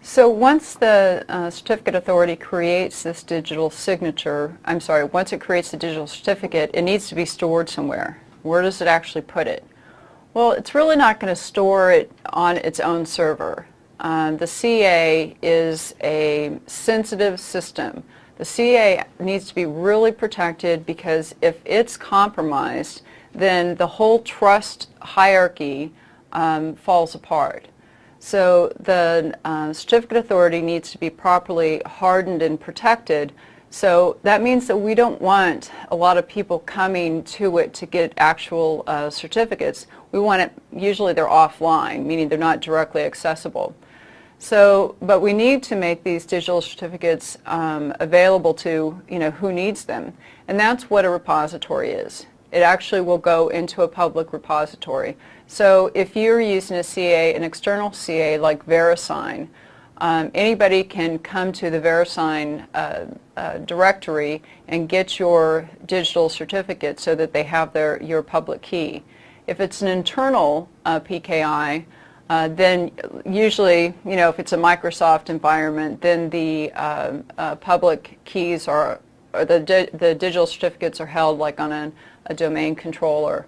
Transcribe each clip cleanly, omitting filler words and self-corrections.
So once the certificate authority creates this digital signature, once it creates the digital certificate, it needs to be stored somewhere. Where does it actually put it? Well, it's really not going to store it on its own server. The CA is a sensitive system. The CA needs to be really protected because if it's compromised, then the whole trust hierarchy falls apart. So the certificate authority needs to be properly hardened and protected. So that means that we don't want a lot of people coming to it to get actual certificates. We want it, usually they're offline, meaning they're not directly accessible. So, but we need to make these digital certificates available to, who needs them. And that's what a repository is. It actually will go into a public repository. So if you're using a CA, an external CA like VeriSign, anybody can come to the VeriSign directory and get your digital certificate so that they have your public key. If it's an internal PKI, then usually, if it's a Microsoft environment, then the public keys the digital certificates are held like on a domain controller.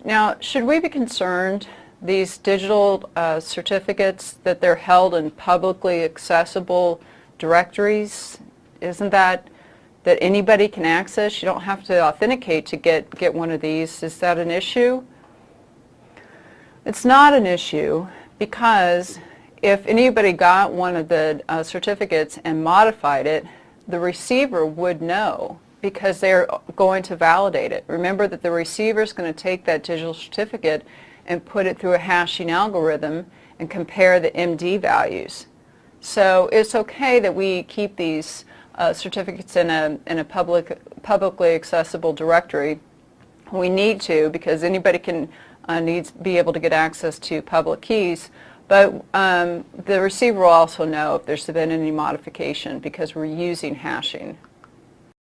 Now, should we be concerned these digital certificates that they're held in publicly accessible directories? Isn't that anybody can access? You don't have to authenticate to get one of these. Is that an issue? It's not an issue because if anybody got one of the certificates and modified it, the receiver would know because they're going to validate it. Remember that the receiver is going to take that digital certificate and put it through a hashing algorithm and compare the MD values. So it's okay that we keep these certificates in a publicly accessible directory. We need to because anybody can be able to get access to public keys, but the receiver will also know if there's been any modification because we're using hashing.